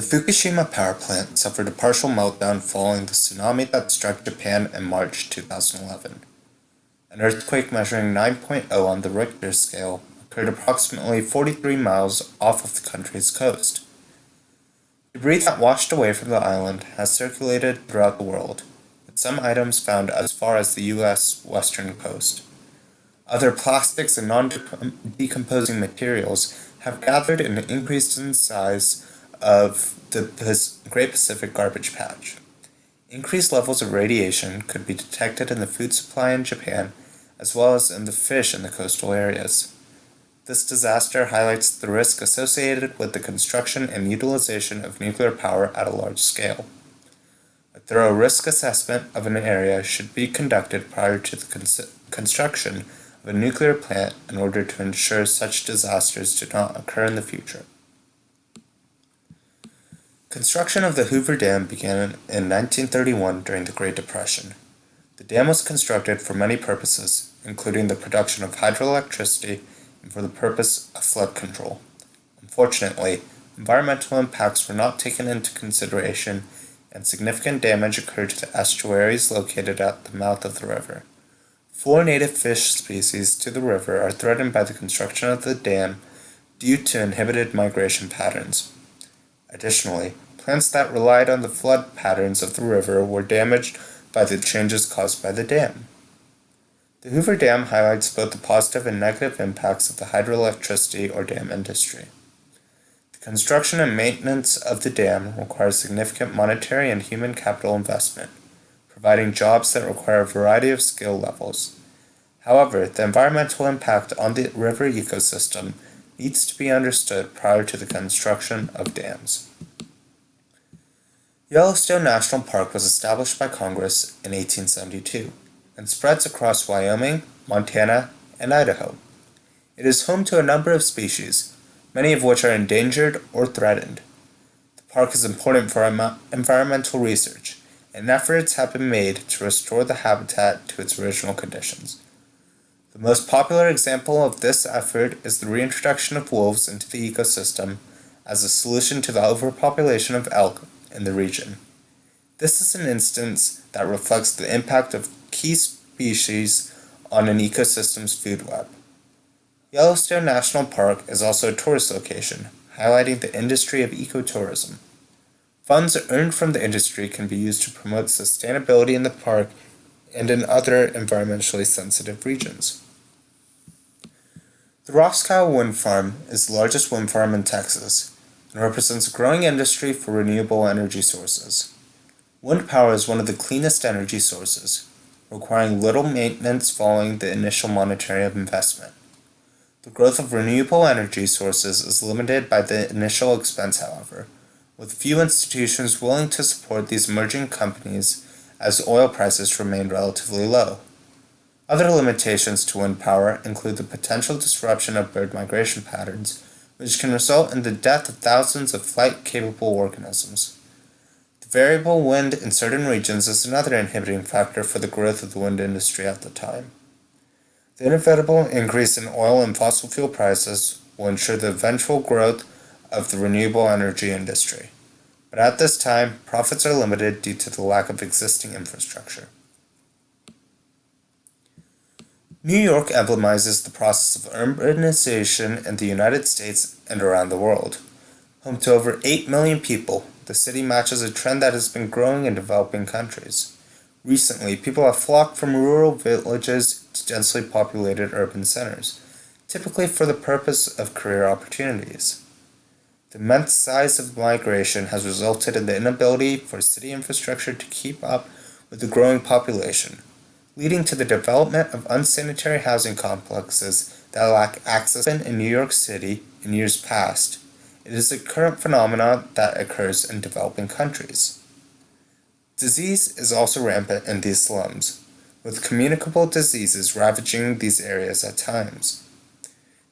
The Fukushima power plant suffered a partial meltdown following the tsunami that struck Japan in March 2011. An earthquake measuring 9.0 on the Richter scale occurred approximately 43 miles off of the country's coast. Debris that washed away from the island has circulated throughout the world, with some items found as far as the U.S. western coast. Other plastics and non-decomposing materials have gathered and increased in size of the Great Pacific Garbage Patch. Increased levels of radiation could be detected in the food supply in Japan, as well as in the fish in the coastal areas. This disaster highlights the risk associated with the construction and utilization of nuclear power at a large scale. A thorough risk assessment of an area should be conducted prior to the construction of a nuclear plant in order to ensure such disasters do not occur in the future. Construction of the Hoover Dam began in 1931 during the Great Depression. The dam was constructed for many purposes, including the production of hydroelectricity and for the purpose of flood control. Unfortunately, environmental impacts were not taken into consideration, and significant damage occurred to the estuaries located at the mouth of the river. 4 native fish species to the river are threatened by the construction of the dam due to inhibited migration patterns. Additionally, plants that relied on the flood patterns of the river were damaged by the changes caused by the dam. The Hoover Dam highlights both the positive and negative impacts of the hydroelectricity or dam industry. The construction and maintenance of the dam requires significant monetary and human capital investment, providing jobs that require a variety of skill levels. However, the environmental impact on the river ecosystem needs to be understood prior to the construction of dams. Yellowstone National Park was established by Congress in 1872 and spreads across Wyoming, Montana, and Idaho. It is home to a number of species, many of which are endangered or threatened. The park is important for environmental research, and efforts have been made to restore the habitat to its original conditions. The most popular example of this effort is the reintroduction of wolves into the ecosystem as a solution to the overpopulation of elk in the region. This is an instance that reflects the impact of key species on an ecosystem's food web. Yellowstone National Park is also a tourist location, highlighting the industry of ecotourism. Funds earned from the industry can be used to promote sustainability in the park and in other environmentally sensitive regions. The Roscoe Wind Farm is the largest wind farm in Texas and represents a growing industry for renewable energy sources. Wind power is one of the cleanest energy sources, requiring little maintenance following the initial monetary investment. The growth of renewable energy sources is limited by the initial expense, however, with few institutions willing to support these emerging companies as oil prices remain relatively low. Other limitations to wind power include the potential disruption of bird migration patterns, which can result in the death of thousands of flight-capable organisms. The variable wind in certain regions is another inhibiting factor for the growth of the wind industry at the time. The inevitable increase in oil and fossil fuel prices will ensure the eventual growth of the renewable energy industry, but at this time, profits are limited due to the lack of existing infrastructure. New York emblemizes the process of urbanization in the United States and around the world. Home to over 8 million people, the city matches a trend that has been growing in developing countries. Recently, people have flocked from rural villages to densely populated urban centers, typically for the purpose of career opportunities. The immense size of migration has resulted in the inability for city infrastructure to keep up with the growing population, leading to the development of unsanitary housing complexes that lack access in New York City in years past. It is a current phenomenon that occurs in developing countries. Disease is also rampant in these slums, with communicable diseases ravaging these areas at times.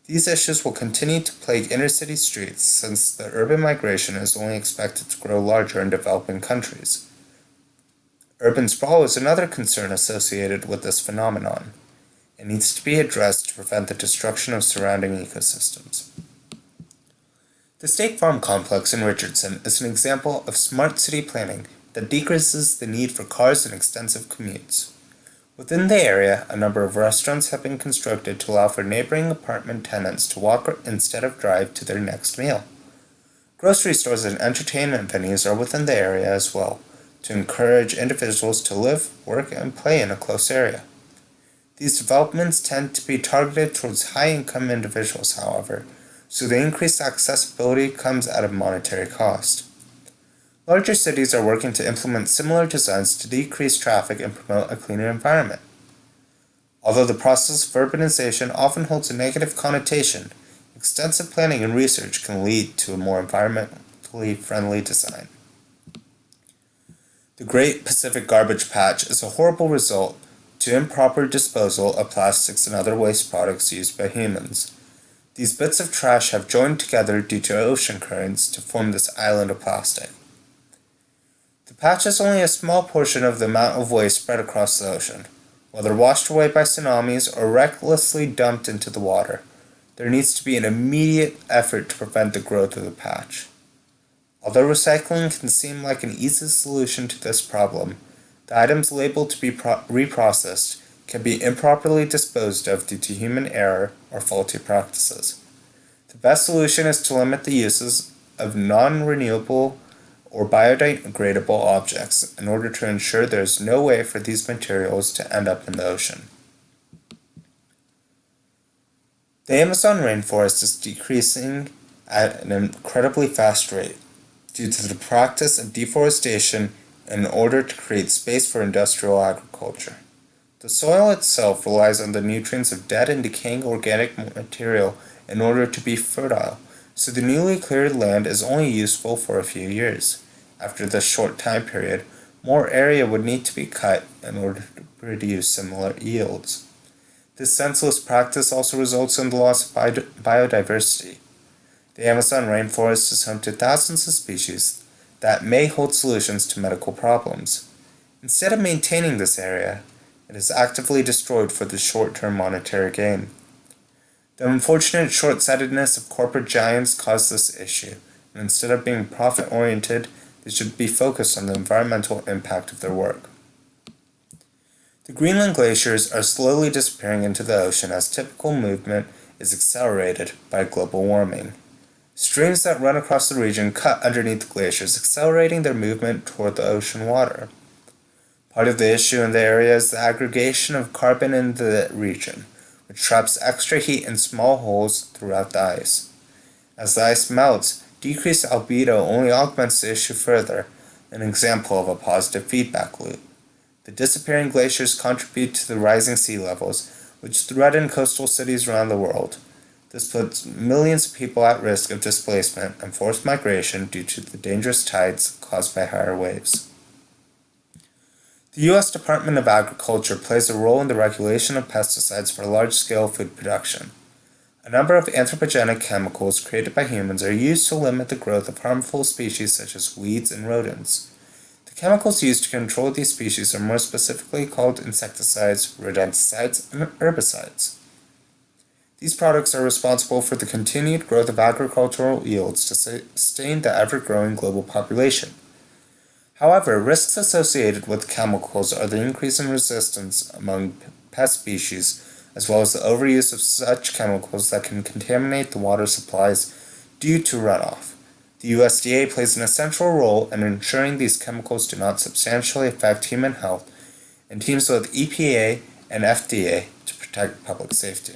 These issues will continue to plague inner-city streets since the urban migration is only expected to grow larger in developing countries. Urban sprawl is another concern associated with this phenomenon. It needs to be addressed to prevent the destruction of surrounding ecosystems. The State Farm complex in Richardson is an example of smart city planning that decreases the need for cars and extensive commutes. Within the area, a number of restaurants have been constructed to allow for neighboring apartment tenants to walk instead of drive to their next meal. Grocery stores and entertainment venues are within the area as well, to encourage individuals to live, work, and play in a close area. These developments tend to be targeted towards high-income individuals, however, so the increased accessibility comes at a monetary cost. Larger cities are working to implement similar designs to decrease traffic and promote a cleaner environment. Although the process of urbanization often holds a negative connotation, extensive planning and research can lead to a more environmentally friendly design. The Great Pacific Garbage Patch is a horrible result to improper disposal of plastics and other waste products used by humans. These bits of trash have joined together due to ocean currents to form this island of plastic. The patch is only a small portion of the amount of waste spread across the ocean. Whether washed away by tsunamis or recklessly dumped into the water, there needs to be an immediate effort to prevent the growth of the patch. Although recycling can seem like an easy solution to this problem, the items labeled to be reprocessed can be improperly disposed of due to human error or faulty practices. The best solution is to limit the uses of non-renewable or biodegradable objects in order to ensure there is no way for these materials to end up in the ocean. The Amazon rainforest is decreasing at an incredibly fast rate due to the practice of deforestation in order to create space for industrial agriculture. The soil itself relies on the nutrients of dead and decaying organic material in order to be fertile, so the newly cleared land is only useful for a few years. After this short time period, more area would need to be cut in order to produce similar yields. This senseless practice also results in the loss of biodiversity. The Amazon rainforest is home to thousands of species that may hold solutions to medical problems. Instead of maintaining this area, it is actively destroyed for the short-term monetary gain. The unfortunate short-sightedness of corporate giants caused this issue, and instead of being profit-oriented, they should be focused on the environmental impact of their work. The Greenland glaciers are slowly disappearing into the ocean as typical movement is accelerated by global warming. Streams that run across the region cut underneath the glaciers, accelerating their movement toward the ocean water. Part of the issue in the area is the aggregation of carbon in the region, which traps extra heat in small holes throughout the ice. As the ice melts, decreased albedo only augments the issue further, an example of a positive feedback loop. The disappearing glaciers contribute to the rising sea levels, which threaten coastal cities around the world. This puts millions of people at risk of displacement and forced migration due to the dangerous tides caused by higher waves. The U.S. Department of Agriculture plays a role in the regulation of pesticides for large-scale food production. A number of anthropogenic chemicals created by humans are used to limit the growth of harmful species such as weeds and rodents. The chemicals used to control these species are more specifically called insecticides, rodenticides, and herbicides. These products are responsible for the continued growth of agricultural yields to sustain the ever-growing global population. However, risks associated with chemicals are the increase in resistance among pest species, as well as the overuse of such chemicals that can contaminate the water supplies due to runoff. The USDA plays an essential role in ensuring these chemicals do not substantially affect human health and teams with EPA and FDA to protect public safety.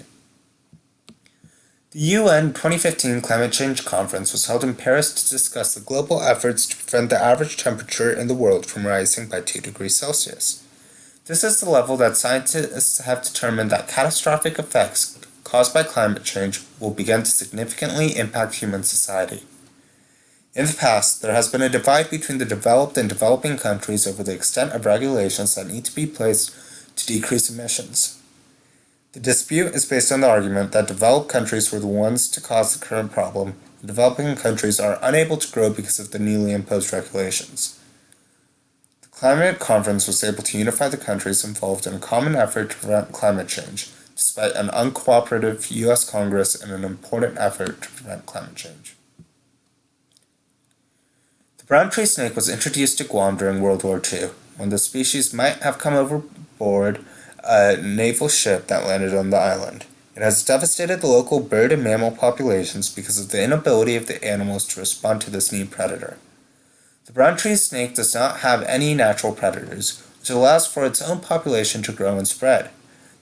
The UN 2015 Climate Change Conference was held in Paris to discuss the global efforts to prevent the average temperature in the world from rising by 2 degrees Celsius. This is the level that scientists have determined that catastrophic effects caused by climate change will begin to significantly impact human society. In the past, there has been a divide between the developed and developing countries over the extent of regulations that need to be placed to decrease emissions. The dispute is based on the argument that developed countries were the ones to cause the current problem, and developing countries are unable to grow because of the newly imposed regulations. The climate conference was able to unify the countries involved in a common effort to prevent climate change, despite an uncooperative U.S. Congress and an important effort to prevent climate change. The brown tree snake was introduced to Guam during World War II, when the species might have come overboard a naval ship that landed on the island. It has devastated the local bird and mammal populations because of the inability of the animals to respond to this new predator. The brown tree snake does not have any natural predators, which allows for its own population to grow and spread.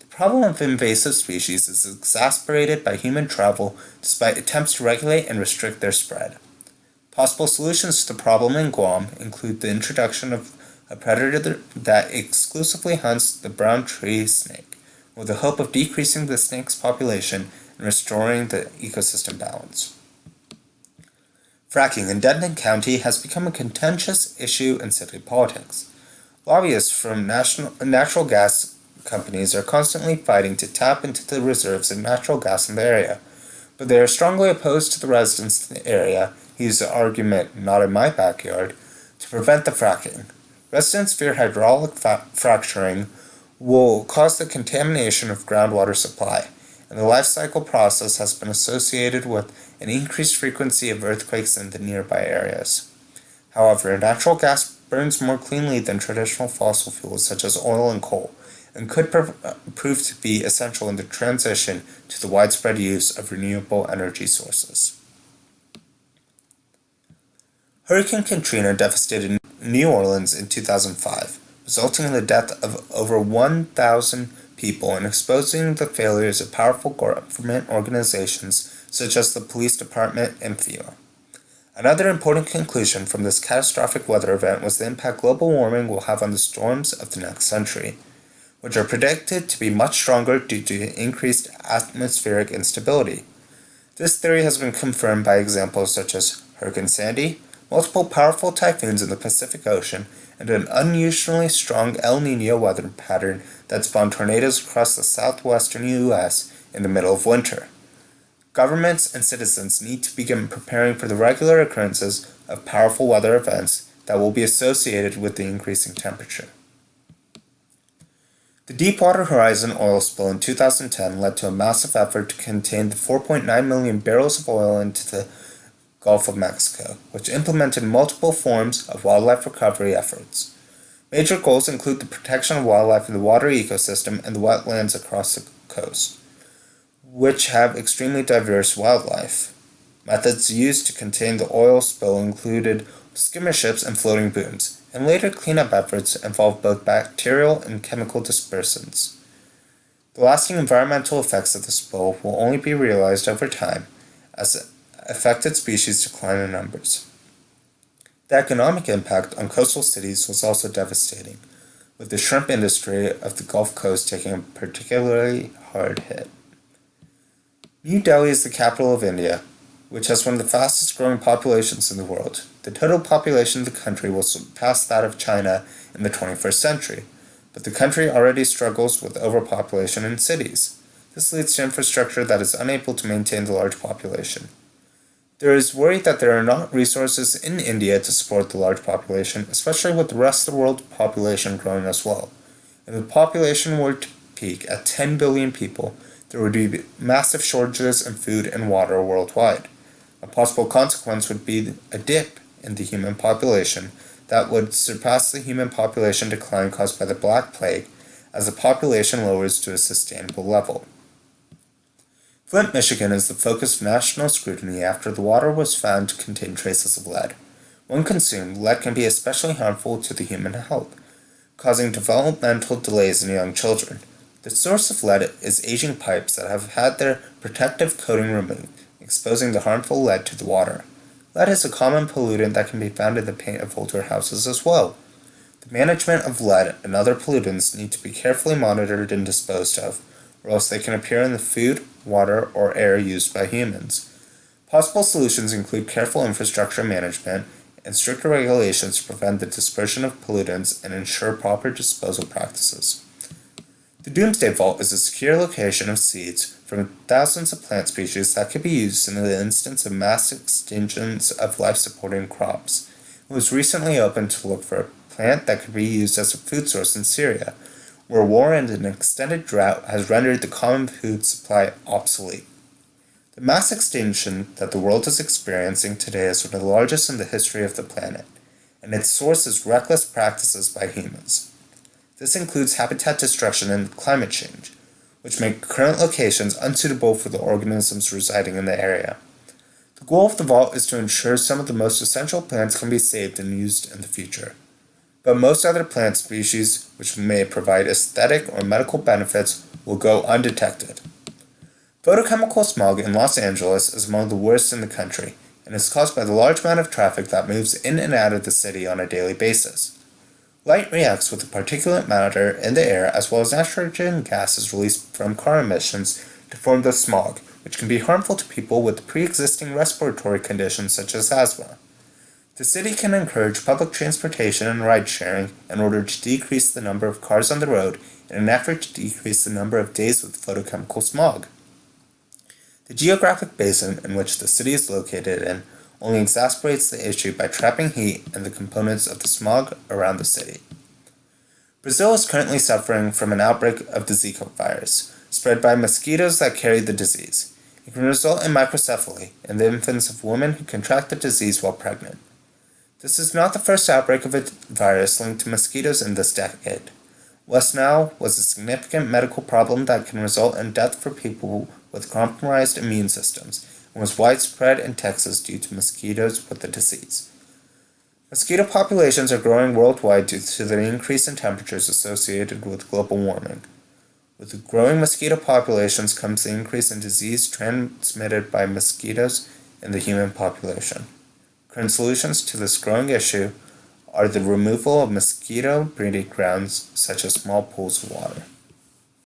The problem of invasive species is exacerbated by human travel despite attempts to regulate and restrict their spread. Possible solutions to the problem in Guam include the introduction of a predator that exclusively hunts the brown tree snake, with the hope of decreasing the snake's population and restoring the ecosystem balance. Fracking in Denton County has become a contentious issue in city politics. Lobbyists from natural gas companies are constantly fighting to tap into the reserves of natural gas in the area, but they are strongly opposed to the residents in the area who use the argument, "not in my backyard," to prevent the fracking. Residents fear hydraulic fracturing will cause the contamination of groundwater supply, and the life cycle process has been associated with an increased frequency of earthquakes in the nearby areas. However, natural gas burns more cleanly than traditional fossil fuels such as oil and coal, and could prove to be essential in the transition to the widespread use of renewable energy sources. Hurricane Katrina devastated New Orleans in 2005, resulting in the death of over 1,000 people and exposing the failures of powerful government organizations such as the police department and FEMA. Another important conclusion from this catastrophic weather event was the impact global warming will have on the storms of the next century, which are predicted to be much stronger due to increased atmospheric instability. This theory has been confirmed by examples such as Hurricane Sandy, multiple powerful typhoons in the Pacific Ocean, and an unusually strong El Niño weather pattern that spawned tornadoes across the southwestern U.S. in the middle of winter. Governments and citizens need to begin preparing for the regular occurrences of powerful weather events that will be associated with the increasing temperature. The Deepwater Horizon oil spill in 2010 led to a massive effort to contain the 4.9 million barrels of oil into the Gulf of Mexico, which implemented multiple forms of wildlife recovery efforts. Major goals include the protection of wildlife in the water ecosystem and the wetlands across the coast, which have extremely diverse wildlife. Methods used to contain the oil spill included skimmer ships and floating booms, and later cleanup efforts involved both bacterial and chemical dispersants. The lasting environmental effects of the spill will only be realized over time as affected species decline in numbers. The economic impact on coastal cities was also devastating, with the shrimp industry of the Gulf Coast taking a particularly hard hit. New Delhi is the capital of India, which has one of the fastest growing populations in the world. The total population of the country will surpass that of China in the 21st century, but the country already struggles with overpopulation in cities. This leads to infrastructure that is unable to maintain the large population. There is worry that there are not resources in India to support the large population, especially with the rest of the world population growing as well. If the population were to peak at 10 billion people, there would be massive shortages in food and water worldwide. A possible consequence would be a dip in the human population that would surpass the human population decline caused by the Black Plague as the population lowers to a sustainable level. Flint, Michigan is the focus of national scrutiny after the water was found to contain traces of lead. When consumed, lead can be especially harmful to the human health, causing developmental delays in young children. The source of lead is aging pipes that have had their protective coating removed, exposing the harmful lead to the water. Lead is a common pollutant that can be found in the paint of older houses as well. The management of lead and other pollutants need to be carefully monitored and disposed of, or else they can appear in the food, water, or air used by humans. Possible solutions include careful infrastructure management and stricter regulations to prevent the dispersion of pollutants and ensure proper disposal practices. The Doomsday Vault is a secure location of seeds from thousands of plant species that could be used in the instance of mass extinctions of life-supporting crops. It was recently opened to look for a plant that could be used as a food source in Syria, where war and an extended drought has rendered the common food supply obsolete. The mass extinction that the world is experiencing today is one of the largest in the history of the planet, and its source is reckless practices by humans. This includes habitat destruction and climate change, which make current locations unsuitable for the organisms residing in the area. The goal of the vault is to ensure some of the most essential plants can be saved and used in the future, but most other plant species which may provide aesthetic or medical benefits will go undetected. Photochemical smog in Los Angeles is among the worst in the country, and is caused by the large amount of traffic that moves in and out of the city on a daily basis. Light reacts with the particulate matter in the air as well as nitrogen gases released from car emissions to form the smog, which can be harmful to people with pre-existing respiratory conditions such as asthma. The city can encourage public transportation and ride-sharing in order to decrease the number of cars on the road in an effort to decrease the number of days with photochemical smog. The geographic basin in which the city is located in only exacerbates the issue by trapping heat and the components of the smog around the city. Brazil is currently suffering from an outbreak of the Zika virus, spread by mosquitoes that carry the disease. It can result in microcephaly in the infants of women who contract the disease while pregnant. This is not the first outbreak of a virus linked to mosquitoes in this decade. West Nile was a significant medical problem that can result in death for people with compromised immune systems, and was widespread in Texas due to mosquitoes with the disease. Mosquito populations are growing worldwide due to the increase in temperatures associated with global warming. With the growing mosquito populations comes the increase in disease transmitted by mosquitoes in the human population. Current solutions to this growing issue are the removal of mosquito breeding grounds such as small pools of water.